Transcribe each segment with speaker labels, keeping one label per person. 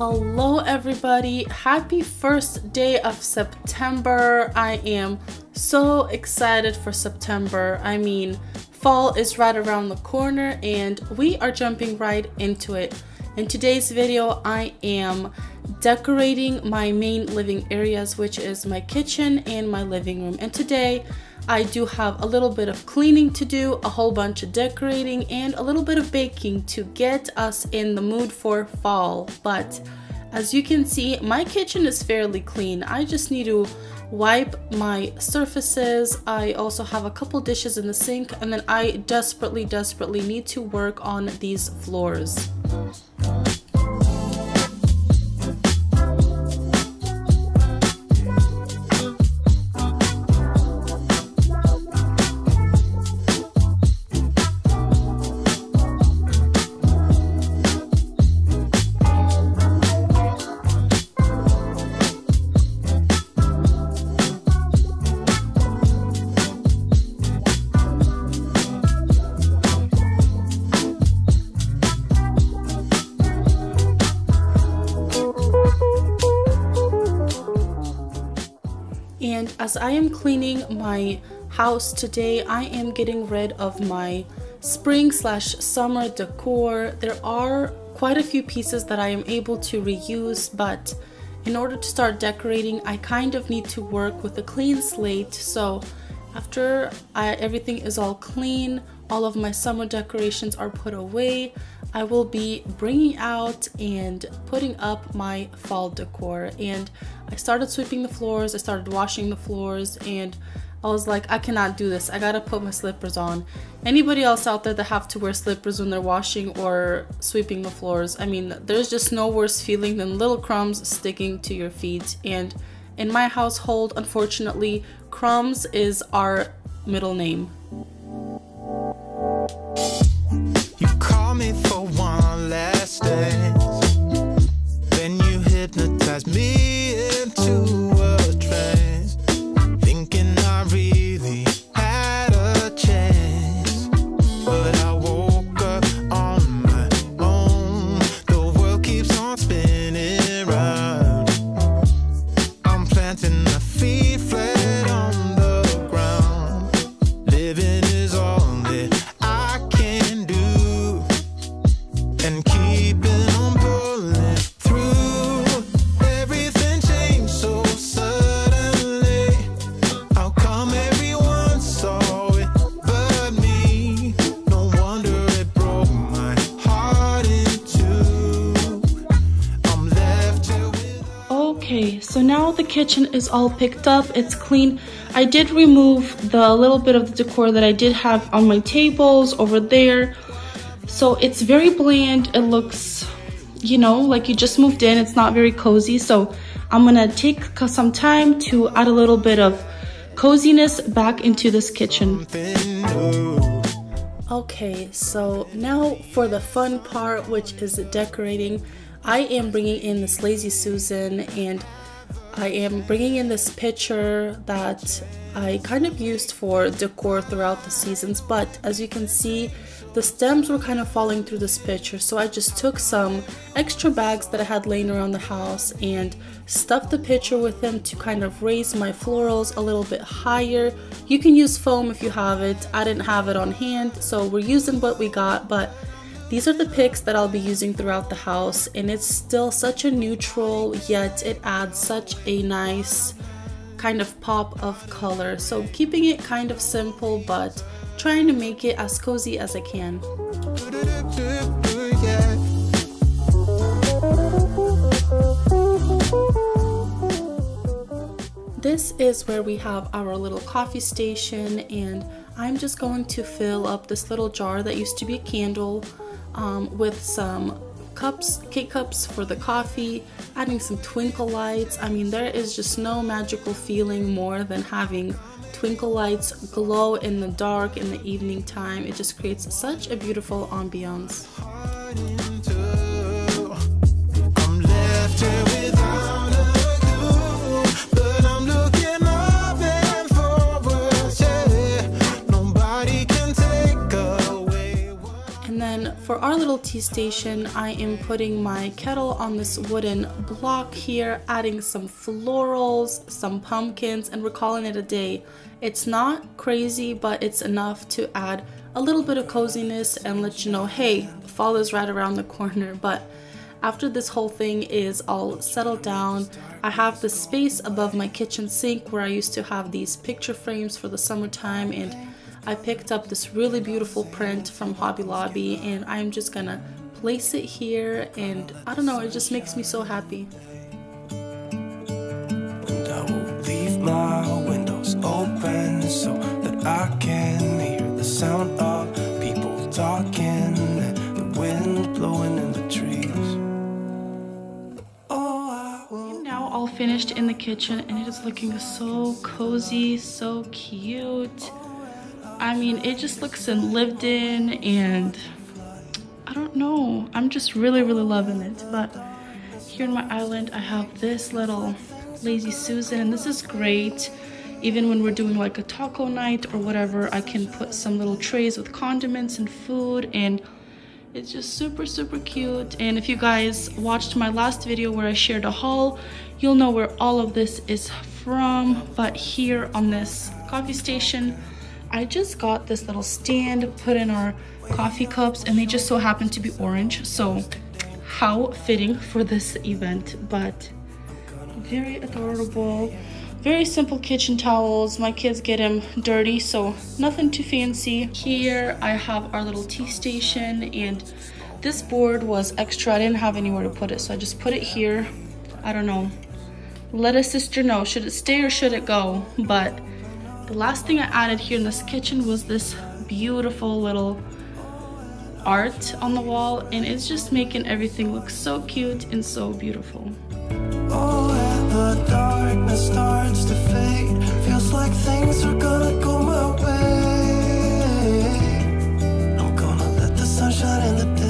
Speaker 1: Hello everybody, happy first day of September. I am so excited for September. I mean, fall is right around the corner and we are jumping right into it. In today's video, I am decorating my main living areas, which is my kitchen and my living room. And today I do have a little bit of cleaning to do, a whole bunch of decorating, and a little bit of baking to get us in the mood for fall. But as you can see, my kitchen is fairly clean. I just need to wipe my surfaces. I also have a couple dishes in the sink, and then I desperately need to work on these floors. And as I am cleaning my house today, I am getting rid of my spring/summer decor. There are quite a few pieces that I am able to reuse, but in order to start decorating, I kind of need to work with a clean slate. So after everything is all clean, all of my summer decorations are put away, I will be bringing out and putting up my fall decor. And I started sweeping the floors, I started washing the floors, and I was like, I cannot do this. I gotta put my slippers on. Anybody else out there that have to wear slippers when they're washing or sweeping the floors, I mean, there's just no worse feeling than little crumbs sticking to your feet. And in my household, unfortunately, Crumbs is our middle name.
Speaker 2: You call me for one last dance, then you hypnotize me into a trance, thinking I really had a chance. But I woke up on my own. The world keeps on spinning round. I'm planting my feet flat on the ground. Living is all that I can do, and keeping on pulling through. Everything changed so suddenly. How come everyone saw it but me? No wonder it broke my heart in two. I'm left here with...
Speaker 1: Okay, so now the kitchen is all picked up, it's clean. I did remove the little bit of the decor that I did have on my tables over there. So it's very bland. It looks, you know, like you just moved in. It's not very cozy. So I'm gonna take some time to add a little bit of coziness back into this kitchen. Okay, so now for the fun part, which is decorating. I am bringing in this Lazy Susan, and I am bringing in this picture that I kind of used for decor throughout the seasons, but as you can see, the stems were kind of falling through this picture. So I just took some extra bags that I had laying around the house and stuffed the picture with them to kind of raise my florals a little bit higher. You can use foam if you have it. I didn't have it on hand, so we're using what we got, but these are the picks that I'll be using throughout the house, and it's still such a neutral, yet it adds such a nice kind of pop of color. So keeping it kind of simple, but trying to make it as cozy as I can. This is where we have our little coffee station, and I'm just going to fill up this little jar that used to be a candle with some cups, K-cups for the coffee, adding some twinkle lights. I mean, there is just no magical feeling more than having twinkle lights glow in the dark in the evening time. It just creates such a beautiful ambiance. And then for our little tea station, I am putting my kettle on this wooden block here, adding some florals, some pumpkins, and we're calling it a day. It's not crazy, but it's enough to add a little bit of coziness and let you know, hey, fall is right around the corner. But after this whole thing is all settled down, I have the space above my kitchen sink where I used to have these picture frames for the summertime, and I picked up this really beautiful print from Hobby Lobby, and I'm just gonna place it here, and I don't know, it just makes me so happy.
Speaker 2: And I will leave my windows open so that I can hear the sound of people talking and the wind blowing in the trees.
Speaker 1: I'm now all finished in the kitchen, and it is looking so cozy, so cute. I mean, it just looks lived in, and I don't know, I'm just really loving it. But here in my island, I have this little Lazy Susan, and this is great. Even when we're doing like a taco night or whatever, I can put some little trays with condiments and food, and it's just super cute. And if you guys watched my last video where I shared a haul, you'll know where all of this is from. But here on this coffee station, I just got this little stand to put in our coffee cups, and they just so happen to be orange, so how fitting for this event. But very adorable, very simple kitchen towels. My kids get them dirty, so nothing too fancy. Here I have our little tea station, and this board was extra. I didn't have anywhere to put it, so I just put it here. I don't know, let a sister know, should it stay or should it go? But the last thing I added here in this kitchen was this beautiful little art on the wall, and it's just making everything look so cute and so beautiful.
Speaker 2: Oh, and the darkness starts to fade. Feels like things are gonna go my way. I'm gonna let the sun shine in the day.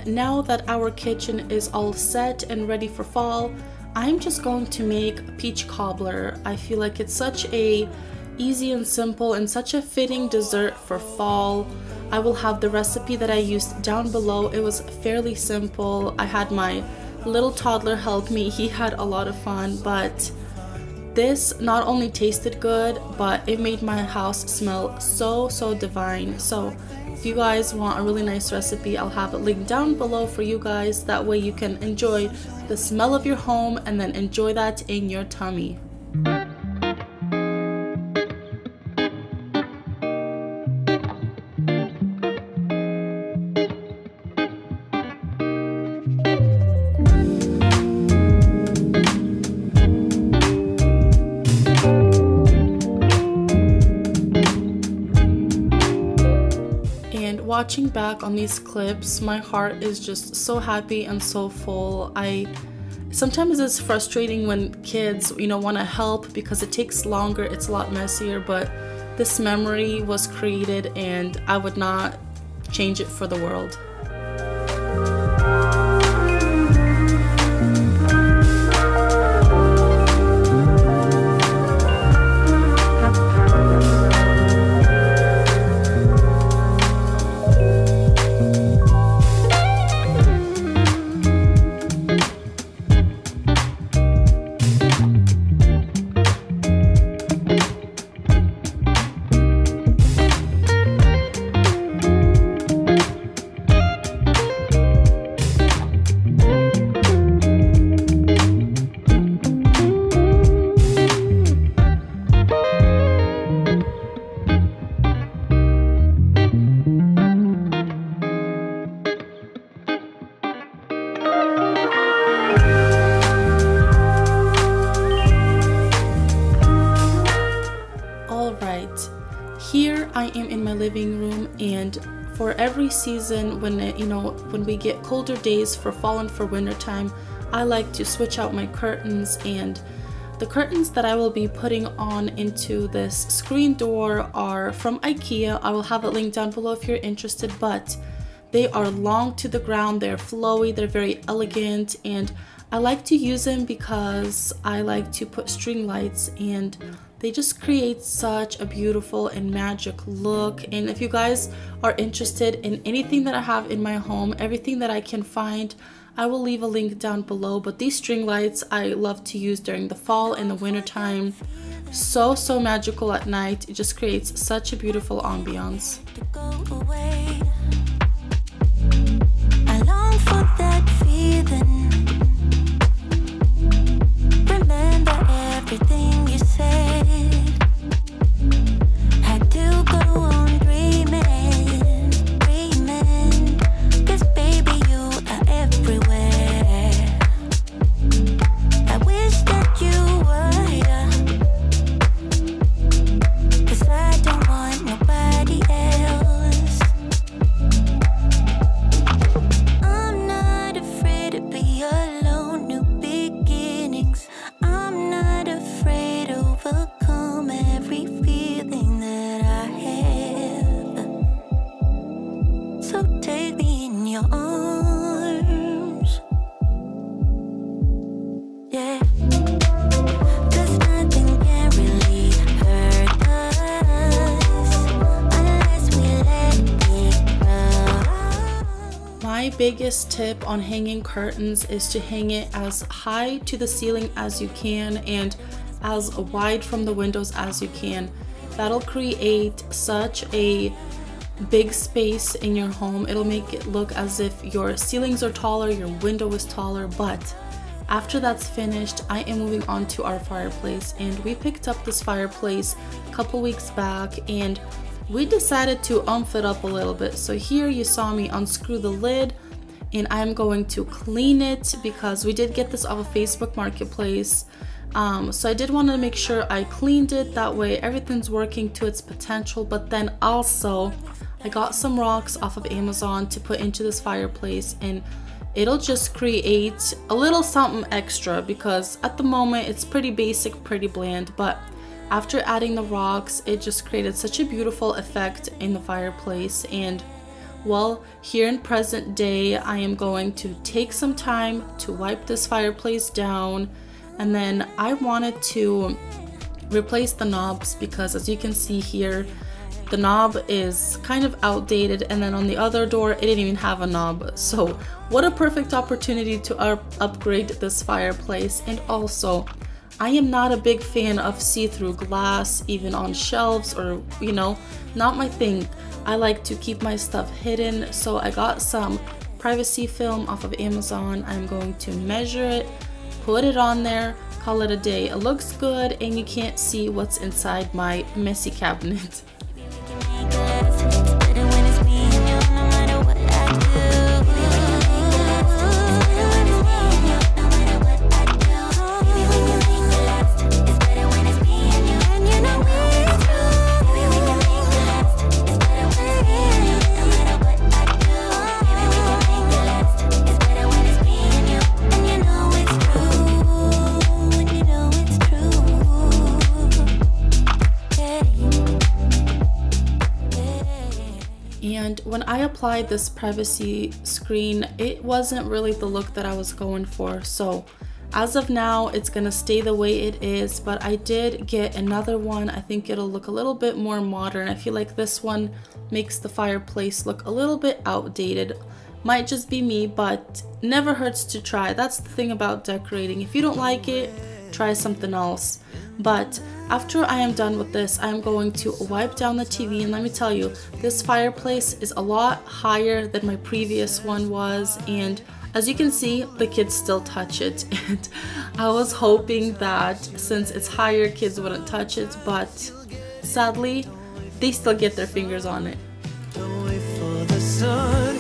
Speaker 1: Now that our kitchen is all set and ready for fall, I'm just going to make peach cobbler. I feel like it's such a easy and simple and such a fitting dessert for fall. I will have the recipe that I used down below. It was fairly simple. I had my little toddler help me. He had a lot of fun, but this not only tasted good, but it made my house smell so divine. So if you guys want a really nice recipe, I'll have it linked down below for you guys. That way you can enjoy the smell of your home and then enjoy that in your tummy. Watching back on these clips, my heart is just so happy and so full. Sometimes it's frustrating when kids, want to help because it takes longer, it's a lot messier, but this memory was created and I would not change it for the world. Here I am in my living room, and for every season when we get colder days for fall and for winter time, I like to switch out my curtains, and The curtains that I will be putting on into this screen door are from IKEA. I will have it linked down below if you're interested, but they are long to the ground, they're flowy, they're very elegant, and I like to use them because I like to put string lights and they just create such a beautiful and magic look. And if you guys are interested in anything that I have in my home, everything that I can find, I will leave a link down below. But these string lights I love to use during the fall and the winter time. So magical at night. It just creates such a beautiful ambiance.
Speaker 3: I long for that feeling. Remember everything you said. Had to go on dreaming, dreaming. 'Cause baby, you are everywhere. I wish that you were here. 'Cause I don't want nobody else. I'm not afraid to be alone, new beginnings. I'm not afraid to overcome every feeling that I have. So take me in your arms, yeah. 'Cause nothing can really hurt us unless we let it go.
Speaker 1: My biggest tip on hanging curtains is to hang it as high to the ceiling as you can and as wide from the windows as you can. That'll create such a big space in your home. It'll make it look as if your ceilings are taller, your window is taller. But after that's finished, I am moving on to our fireplace, and we picked up this fireplace a couple weeks back and we decided to umph it up a little bit. So here you saw me unscrew the lid, and I'm going to clean it because we did get this off of Facebook Marketplace. So I did want to make sure I cleaned it, that way everything's working to its potential. But then also I got some rocks off of Amazon to put into this fireplace, and it'll just create a little something extra because at the moment it's pretty basic, pretty bland, but after adding the rocks, it just created such a beautiful effect in the fireplace. And well, here in present day, I am going to take some time to wipe this fireplace down, and then I wanted to replace the knobs because as you can see here, the knob is kind of outdated, and then on the other door, it didn't even have a knob. So what a perfect opportunity to upgrade this fireplace. And also, I am not a big fan of see-through glass, even on shelves, or you know, not my thing. I like to keep my stuff hidden, so I got some privacy film off of Amazon. I'm going to measure it, put it on there, call it a day. It looks good and you can't see what's inside my messy cabinet. And when I applied this privacy screen, it wasn't really the look that I was going for. So as of now, it's gonna stay the way it is, but I did get another one. I think it'll look a little bit more modern. I feel like this one makes the fireplace look a little bit outdated. Might just be me, but never hurts to try. That's the thing about decorating. If you don't like it, try something else. But after I am done with this, I'm going to wipe down the TV, and let me tell you, this fireplace is a lot higher than my previous one was, and as you can see, the kids still touch it. And I was hoping that since it's higher, kids wouldn't touch it, but sadly, they still get their fingers on it.
Speaker 2: Don't wait for the sun,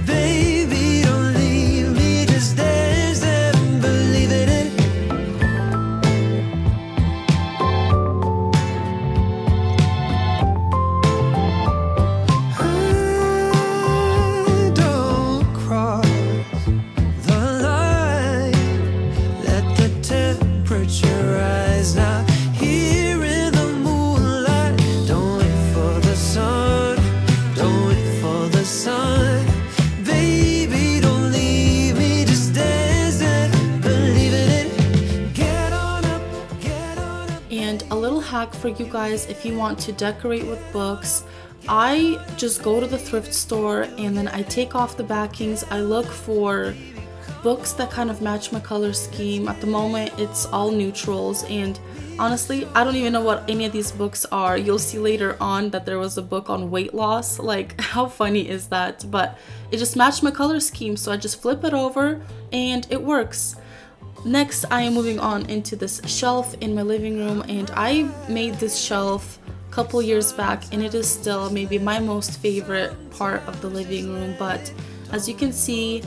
Speaker 2: baby, don't leave me, just dance and believe in it. Don't cross the line, let the temperature rise.
Speaker 1: hack for you guys if you want to decorate with books. I just go to the thrift store and then I take off the backings. I look for books that kind of match my color scheme. At the moment it's all neutrals, and honestly I don't even know what any of these books are. You'll see later on that there was a book on weight loss. Like, how funny is that? But it just matched my color scheme, so I just flip it over and it works. Next, I am moving on into this shelf in my living room, and I made this shelf a couple years back and it is still maybe my most favorite part of the living room. But as you can see,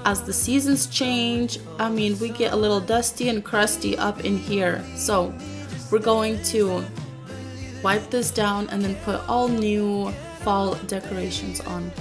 Speaker 1: as the seasons change, I mean, we get a little dusty and crusty up in here. So we're going to wipe this down and then put all new fall decorations on.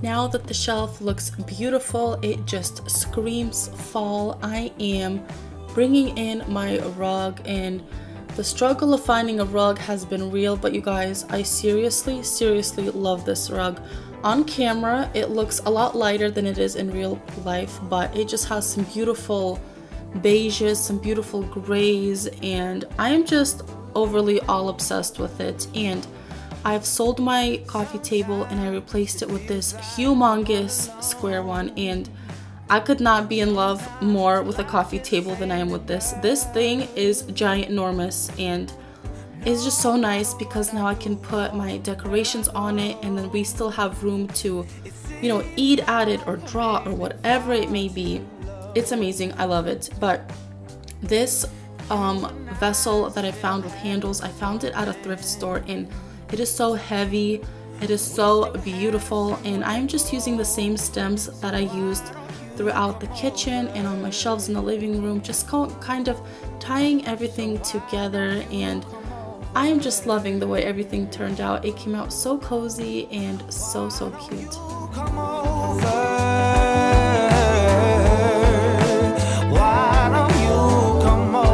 Speaker 1: Now that the shelf looks beautiful, it just screams fall, I am bringing in my rug, and the struggle of finding a rug has been real, but you guys, I seriously love this rug. On camera, it looks a lot lighter than it is in real life, but it just has some beautiful beiges, some beautiful grays, and I am just overly all obsessed with it. And I've sold my coffee table and I replaced it with this humongous square one, and I could not be in love more with a coffee table than I am with this. This thing is ginormous, and it's just so nice because now I can put my decorations on it, and then we still have room to, you know, eat at it or draw or whatever it may be. It's amazing. I love it. But this vessel that I found with handles, I found it at a thrift store, and it is so heavy, it is so beautiful, and I'm just using the same stems that I used throughout the kitchen and on my shelves in the living room, just kind of tying everything together, and I'm just loving the way everything turned out. It came out so cozy and so cute.
Speaker 2: Come over. Why don't you come over?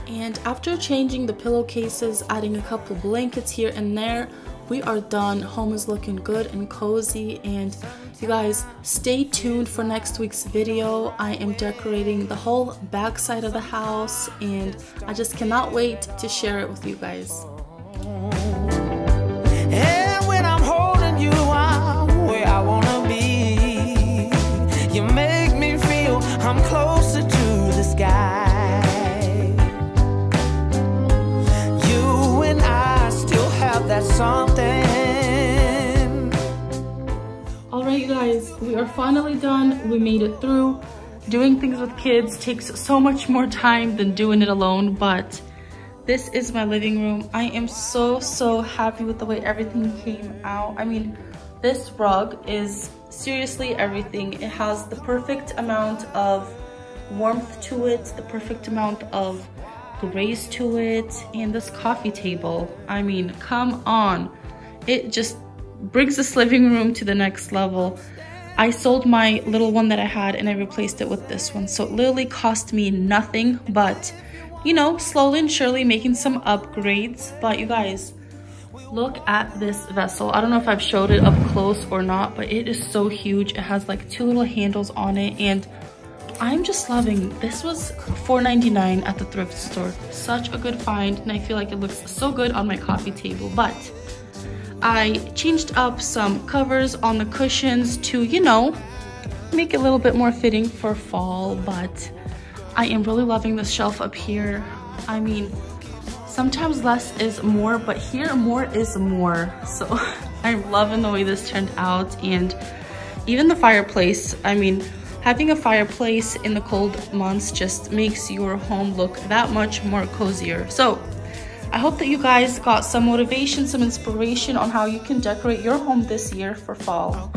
Speaker 1: And after changing the pillowcases, adding a couple blankets here and there, we are done. Home is looking good and cozy, and you guys, stay tuned for next week's video. I am decorating the whole back side of the house, and I just cannot wait to share it with you guys.
Speaker 2: And when I'm holding you, I'm where I wanna be. You make me feel I'm closer to the sky. You and I still have that something.
Speaker 1: Alright you guys, we are finally done. We made it through. Doing things with kids takes so much more time than doing it alone, but this is my living room. I am so happy with the way everything came out. I mean, this rug is seriously everything. It has the perfect amount of warmth to it, the perfect amount of grace to it, and this coffee table, I mean, come on. It just brings this living room to the next level. I sold my little one that I had and I replaced it with this one, so it literally cost me nothing, but you know, slowly and surely making some upgrades. But you guys, look at this vessel. I don't know if I've showed it up close or not, but it is so huge. It has like 2 little handles on it, and I'm just loving. This was $4.99 at the thrift store. Such a good find, and I feel like it looks so good on my coffee table. But I changed up some covers on the cushions to, you know, make it a little bit more fitting for fall, but I am really loving this shelf up here. I mean, sometimes less is more, but here more is more. So I'm loving the way this turned out. And even the fireplace, I mean, having a fireplace in the cold months just makes your home look that much more cozier. So I hope that you guys got some motivation, some inspiration on how you can decorate your home this year for fall.